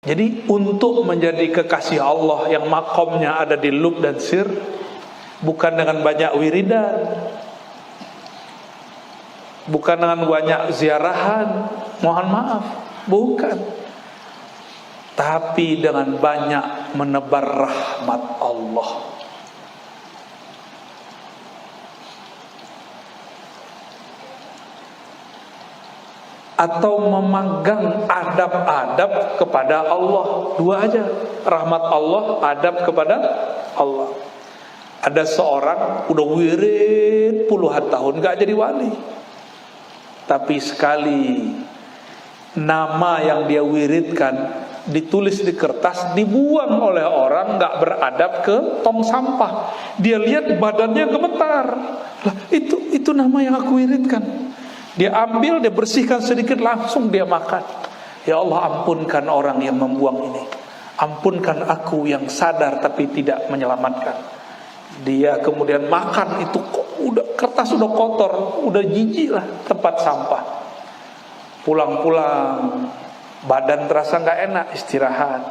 Jadi untuk menjadi kekasih Allah yang makomnya ada di lub dan sir, bukan dengan banyak wiridan, bukan dengan banyak ziarahan, mohon maaf, bukan, tapi dengan banyak menebar rahmat Allah. Atau memegang adab-adab kepada Allah. Dua aja, rahmat Allah, adab kepada Allah. Ada seorang udah wirid puluhan tahun gak jadi wali, tapi sekali nama yang dia wiridkan ditulis di kertas, dibuang oleh orang gak beradab ke tong sampah. Dia lihat badannya gemetar. Lah, itu nama yang aku wiridkan. Dia ambil, dia bersihkan sedikit, langsung dia makan. Ya Allah, ampunkan orang yang membuang ini. Ampunkan aku yang sadar tapi tidak menyelamatkan. Dia kemudian makan itu, kertas udah kotor, udah jijik lah tempat sampah. Pulang-pulang, badan terasa gak enak, istirahat.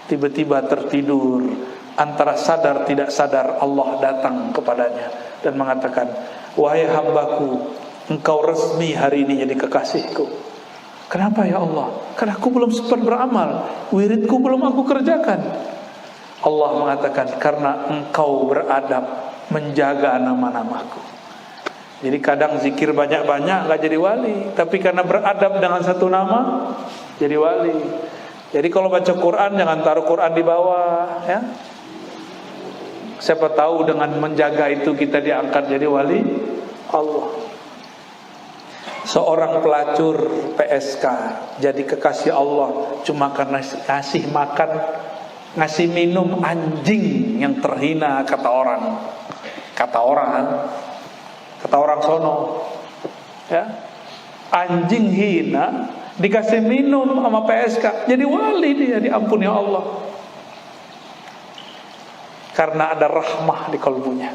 Tiba-tiba tertidur. Antara sadar tidak sadar, Allah datang kepadanya dan mengatakan, wahai hambaku, engkau resmi hari ini jadi kekasihku. Kenapa ya Allah? Karena aku belum sempat beramal, wiridku belum aku kerjakan. Allah mengatakan, karena engkau beradab menjaga nama-namaku. Jadi kadang zikir banyak-banyak gak jadi wali, tapi karena beradab dengan satu nama jadi wali. Jadi kalau baca Quran jangan taruh Quran di bawah, ya. Siapa tahu dengan menjaga itu kita diangkat jadi wali Allah. Seorang pelacur PSK jadi kekasih Allah cuma karena ngasih makan, ngasih minum anjing yang terhina, kata orang sono, ya, anjing hina dikasih minum sama PSK, jadi wali dia, diampuni Allah karena ada rahmah di kalbunya.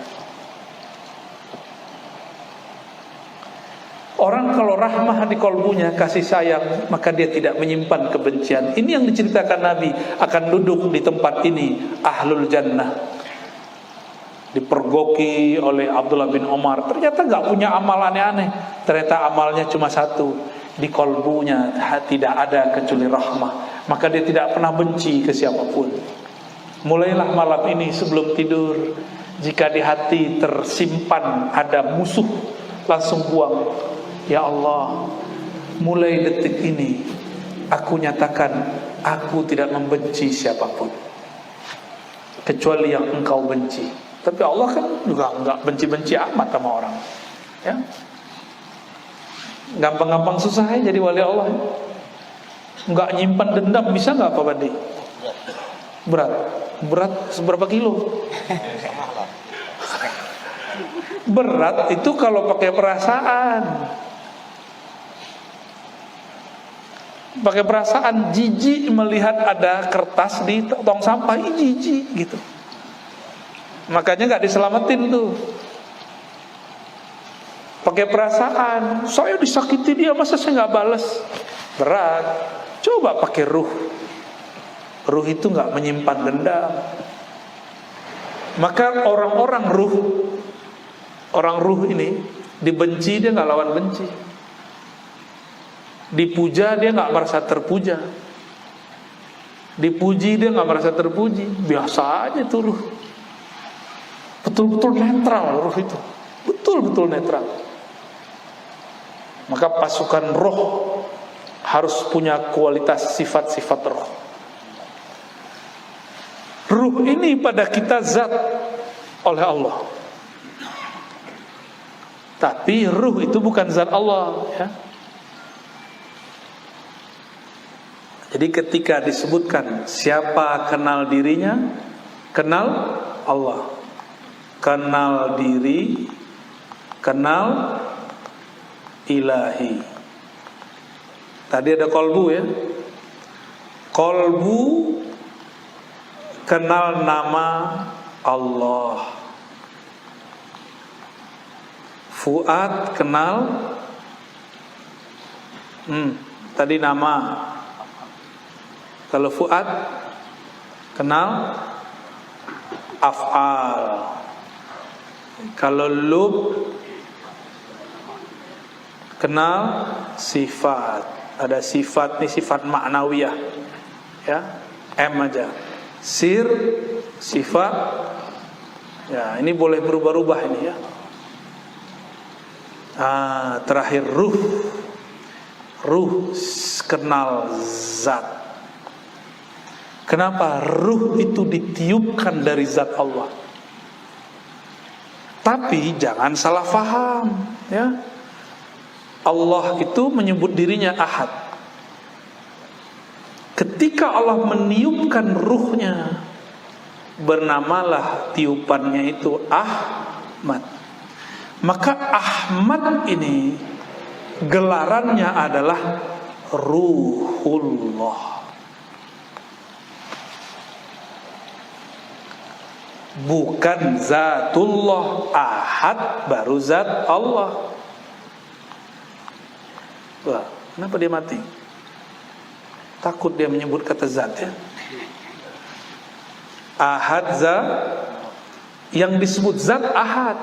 Orang kalau rahmah di kalbunya, kasih sayang, maka dia tidak menyimpan kebencian. Ini yang diceritakan Nabi, akan duduk di tempat ini ahlul jannah. Dipergoki oleh Abdullah bin Umar, ternyata gak punya amal aneh-aneh. Ternyata amalnya cuma satu, di kalbunya tidak ada kecuali rahmah. Maka dia tidak pernah benci ke siapapun. Mulailah malam ini sebelum tidur, jika di hati tersimpan ada musuh, langsung buang. Ya Allah, mulai detik ini aku nyatakan aku tidak membenci siapapun kecuali yang engkau benci. Tapi Allah kan juga enggak benci-benci amat sama orang, ya. Gampang-gampang susah ya jadi wali Allah, ya? Enggak nyimpan dendam bisa enggak Pak Bandi? Berat seberapa kilo? Berat itu kalau pakai perasaan. Pakai perasaan, jijik melihat ada kertas di tong sampah, jijik gitu. Makanya gak diselamatin tuh. Pakai perasaan, saya disakiti dia, masa saya gak balas? Berat. Coba pakai ruh. Ruh itu gak menyimpan dendam. Maka orang ruh ini dibenci dia gak lawan benci, dipuja dia gak merasa terpuja, dipuji dia gak merasa terpuji, biasa aja tuh ruh. Betul-betul netral ruh itu, betul-betul netral. Maka pasukan roh harus punya kualitas sifat-sifat roh. Ruh ini pada kita zat oleh Allah, tapi ruh itu bukan zat Allah, ya. Jadi ketika disebutkan siapa kenal dirinya, kenal Allah. Kenal diri, kenal ilahi. Tadi ada kolbu, ya. Kolbu kenal nama Allah. Fuad kenal tadi nama. Kalau fuad kenal af'al. Kalau lub kenal sifat. Ada sifat, nih sifat maknawiyah, ya, M aja. Sir sifat, ya, ini boleh berubah-ubah ini, ya. Terakhir ruh kenal zat. Kenapa ruh itu ditiupkan dari zat Allah? Tapi jangan salah faham, ya. Allah itu menyebut dirinya Ahad. Ketika Allah meniupkan ruhnya, bernamalah tiupannya itu Ahmad. Maka Ahmad ini gelarannya adalah Ruhullah, bukan Zatullah. Ahad baru Zat Allah. Wah, kenapa dia mati? Takut dia menyebut kata zat, ya. Ahad zat, yang disebut zat ahad.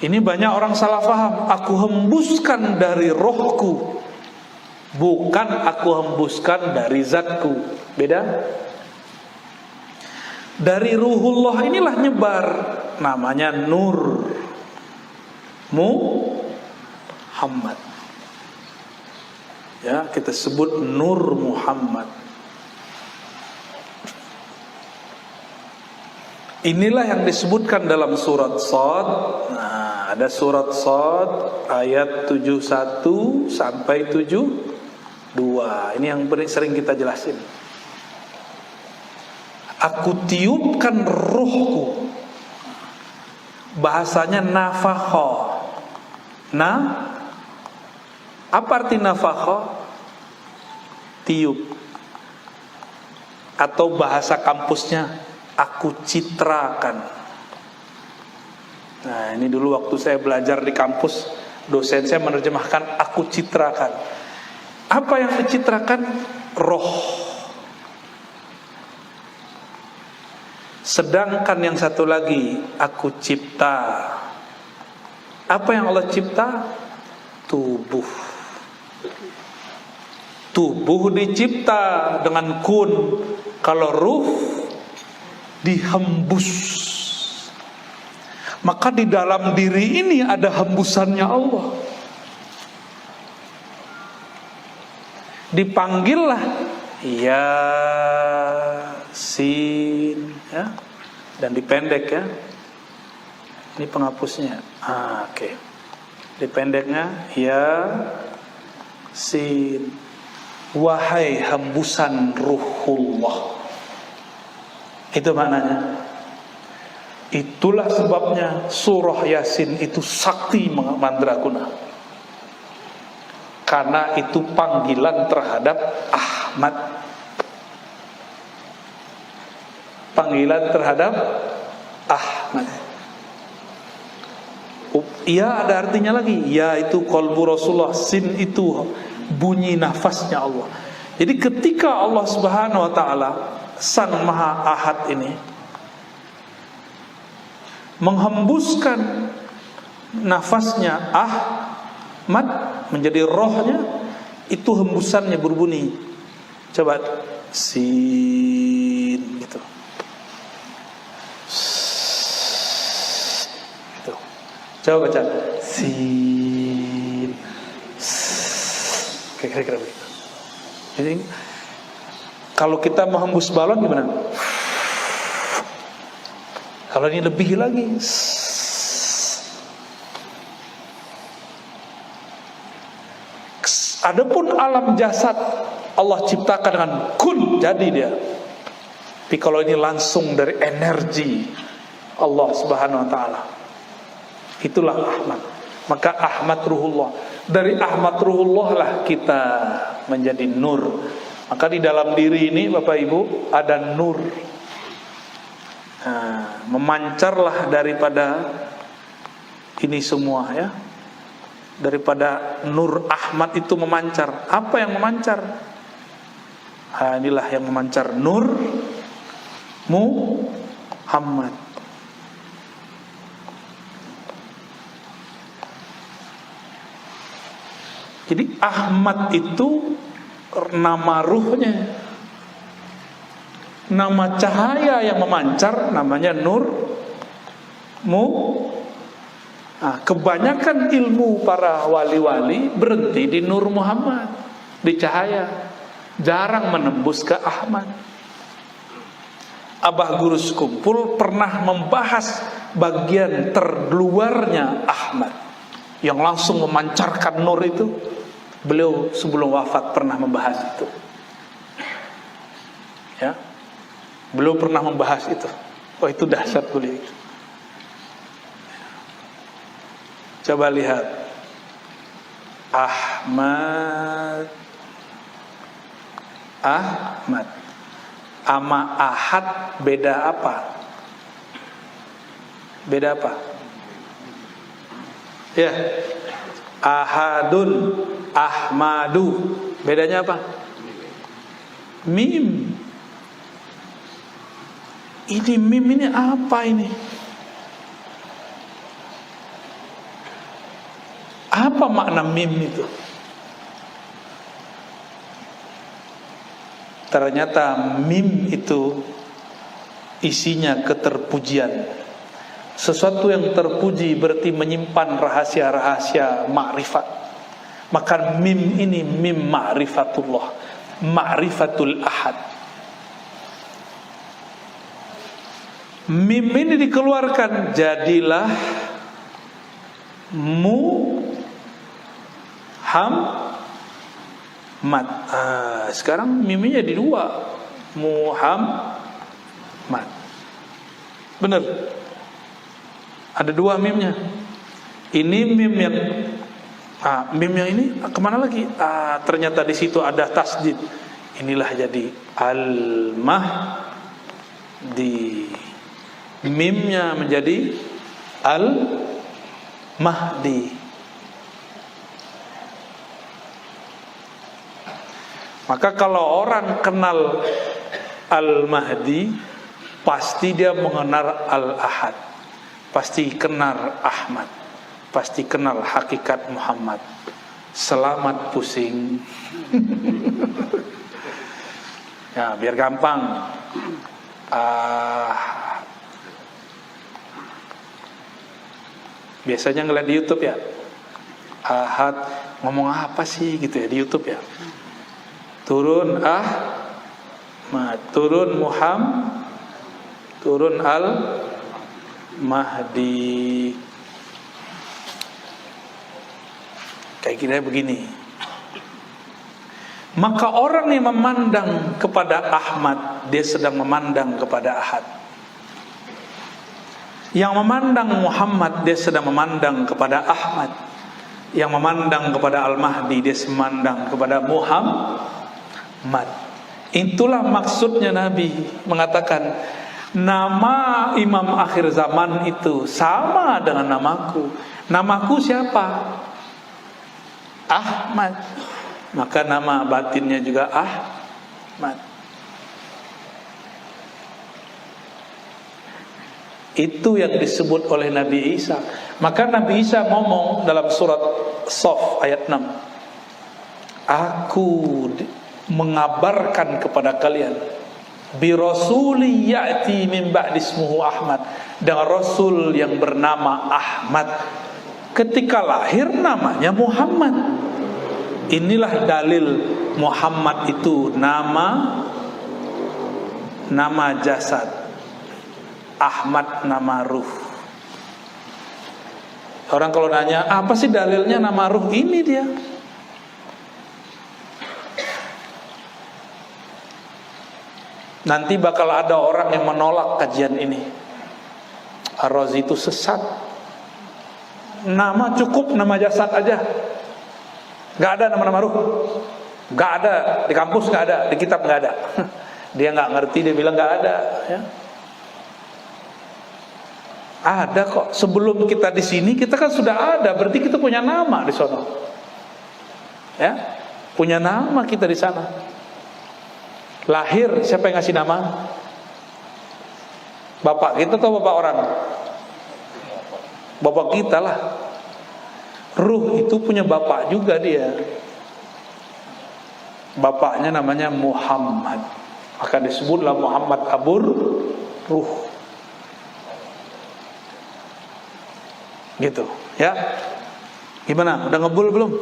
Ini banyak orang salah faham. Aku hembuskan dari rohku, bukan aku hembuskan dari zatku. Beda. Dari ruhullah inilah nyebar, namanya nur Muhammad, ya, kita sebut Nur Muhammad. Inilah yang disebutkan dalam surat Shad. Nah, ada surat Shad ayat 71 sampai 72. Ini yang sering kita jelasin. Aku tiupkan rohku, bahasanya nafakha. Apa arti nafakha? Tiup. Atau bahasa kampusnya, aku citrakan. Nah, ini dulu waktu saya belajar di kampus, dosen saya menerjemahkan aku citrakan. Apa yang dicitrakan? Roh. Sedangkan yang satu lagi, aku cipta. Apa yang Allah cipta? Tubuh. Tubuh dicipta dengan kun. Kalau ruh dihembus. Maka di dalam diri ini ada hembusannya Allah. Dipanggillah Yasin, ya, dan dipendek, ya. Ini penghapusnya. Oke. Dipendeknya Yasin. Wahai hembusan ruhullah. Itu maknanya. Itulah sebabnya surah Yasin itu sakti mandraguna. Karena itu panggilan terhadap Ahmad. Panggilan terhadap Ahmad. Ya, ada artinya lagi. Ya itu qalbu Rasulullah. Sin itu bunyi nafasnya Allah. Jadi ketika Allah Subhanahu wa taala Sang Maha Ahad ini menghembuskan nafasnya Ahmad menjadi rohnya, itu hembusannya berbunyi, coba sin gitu. Gitu. Coba baca sin. Kira-kira begitu. Jadi kalau kita menghembus balon gimana? Kalau ini lebih lagi. Adapun alam jasad Allah ciptakan dengan kun, jadi dia. Tapi kalau ini langsung dari energi Allah Subhanahu wa taala, itulah Ahmad. Maka Ahmad Ruhullah. Dari Ahmad Ruhullah lah kita menjadi nur. Maka di dalam diri ini Bapak Ibu ada nur. Nah, memancarlah daripada ini semua, ya. Daripada nur Ahmad itu memancar. Apa yang memancar? Inilah yang memancar nur Muhammad. Jadi Ahmad itu nama ruhnya, nama cahaya yang memancar namanya nur kebanyakan ilmu para wali-wali berhenti di nur Muhammad, di cahaya, jarang menembus ke Ahmad. Abah Guru Sekumpul pernah membahas bagian terluarnya Ahmad yang langsung memancarkan nur itu. Beliau sebelum wafat pernah membahas itu. Ya. Beliau pernah membahas itu. Oh, itu dahsyat beliau itu. Coba lihat. Ahmad. Ama Ahad beda apa? Beda apa? Ya. Ahadun, Ahmadu, bedanya apa? Mim. Ini mim ini apa ini? Apa makna mim itu? Ternyata mim itu isinya keterpujian. Sesuatu yang terpuji berarti menyimpan rahasia-rahasia ma'rifat. Maka mim ini mim ma'rifatullah, ma'rifatul ahad. Mim ini dikeluarkan, jadilah Muhammad. Sekarang mimnya di dua, Muhammad. Benar? Ada dua mimnya. Ini mim yang mim yang ini kemana lagi? Ternyata di situ ada tasdid. Inilah jadi al-mahdi. Mimnya menjadi al-mahdi. Maka kalau orang kenal al-mahdi, pasti dia mengenal al-ahad. Pasti kenal Ahmad, pasti kenal hakikat Muhammad. Selamat pusing. Ya, biar gampang. Biasanya ngeliat di YouTube ya, Ahad ngomong apa sih gitu ya di YouTube ya. Turun Ahmad, turun Muhammad, turun Mahdi. Kayak kira begini. Maka orang yang memandang kepada Ahmad, dia sedang memandang kepada Ahad. Yang memandang Muhammad, dia sedang memandang kepada Ahmad. Yang memandang kepada Al-Mahdi, dia memandang kepada Muhammad. Itulah maksudnya Nabi mengatakan, nama imam akhir zaman itu sama dengan namaku. Namaku siapa? Ahmad. Maka nama batinnya juga Ahmad. Itu yang disebut oleh Nabi Isa. Maka Nabi Isa ngomong dalam surat Shaf ayat 6. Aku mengabarkan kepada kalian bi rasuli ya'ti min ba'di ismuhu Ahmad, dengan rasul yang bernama Ahmad, ketika lahir namanya Muhammad. Inilah dalil Muhammad itu nama jasad, Ahmad nama ruh. Orang kalau nanya apa sih dalilnya nama ruh, ini dia. Nanti bakal ada orang yang menolak kajian ini. Ar-Razi itu sesat. Nama cukup nama jasad aja. Gak ada nama-nama ruh. Gak ada di kampus, gak ada di kitab, gak ada. Dia gak ngerti, dia bilang gak ada. Ya. Ada kok. Sebelum kita di sini kita kan sudah ada. Berarti kita punya nama di sana. Ya, punya nama kita di sana. Lahir siapa yang ngasih nama? Bapak kita atau bapak orang? Bapak kita lah. Ruh itu punya bapak juga dia. Bapaknya namanya Muhammad, maka disebutlah Muhammad Abur Ruh. Gitu ya. Gimana? Udah ngebul belum?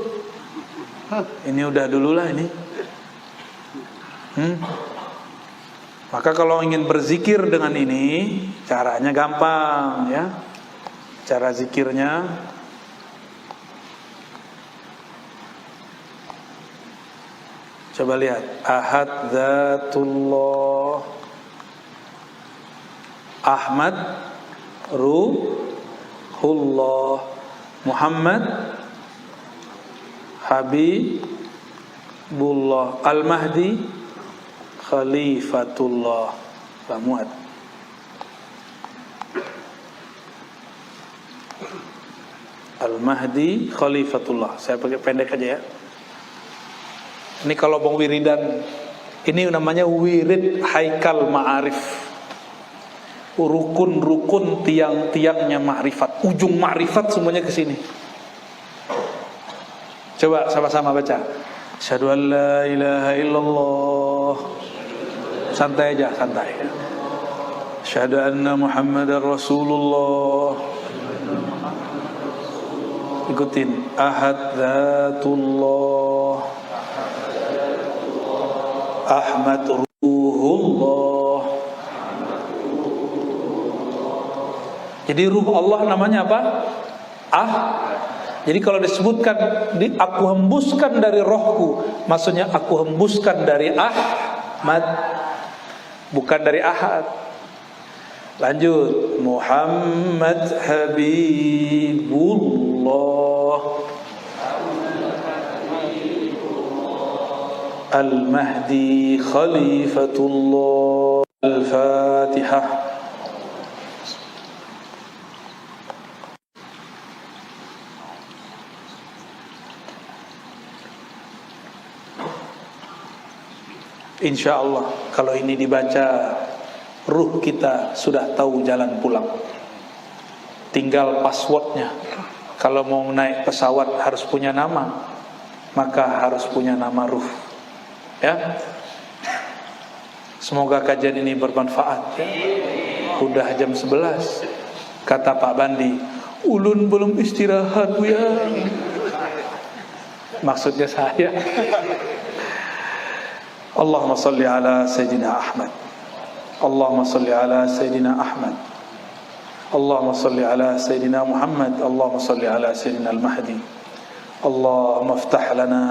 Ini udah dulu lah ini. Maka kalau ingin berzikir dengan ini, caranya gampang ya. Cara zikirnya, coba lihat. Ahad Dzatullah, Ahmad Ruhullah, Muhammad Habibullah, Al-Mahdi Khalifatullah. Muat. Al-Mahdi Khalifatullah. Saya pakai pendek aja ya. Ini kalau mau wiridan, ini namanya wirid haikal ma'arif. Rukun-rukun tiang-tiangnya ma'rifat. Ujung ma'rifat semuanya ke sini. Coba sama-sama baca. Asyhadu an la ilaha illallah. Santai aja, santai. Asyhadu anna Muhammadar Rasulullah. Ikutin. Ahad Dzatullah, Ahmad Ruhullah. Jadi ruh Allah namanya apa? Jadi kalau disebutkan aku hembuskan dari rohku, maksudnya aku hembuskan dari Ahmad, bukan dari Ahad. Lanjut. Muhammad Habibullah, Al-Mahdi Khalifatullah. Al-Fatihah. Insya Allah kalau ini dibaca, ruh kita sudah tahu jalan pulang. Tinggal passwordnya. Kalau mau naik pesawat harus punya nama, maka harus punya nama ruh. Ya. Semoga kajian ini bermanfaat ya. Udah jam 11. Kata Pak Bandi, ulun belum istirahat Bu ya. Maksudnya saya. Allahumma salli ala Sayyidina Ahmad. Allahumma salli ala Sayyidina Ahmad. Allahumma salli ala Sayyidina Muhammad. Allahumma salli ala Sayyidina Al-Mahdi. Allahumma aftah lana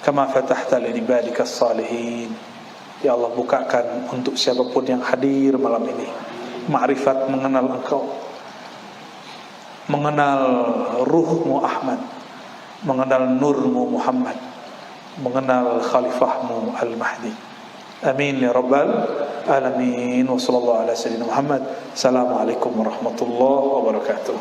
kama fatahta li ibadika as-salihin. Ya Allah, bukakan untuk siapapun yang hadir malam ini ma'rifat mengenal Engkau, mengenal ruhmu Ahmad, mengenal nurmu Muhammad, mengenal khalifahmu Al-Mahdi. Amin ya rabbal alamin. Wa sallallahu ala sayyidina Muhammad. Assalamualaikum warahmatullahi wabarakatuh.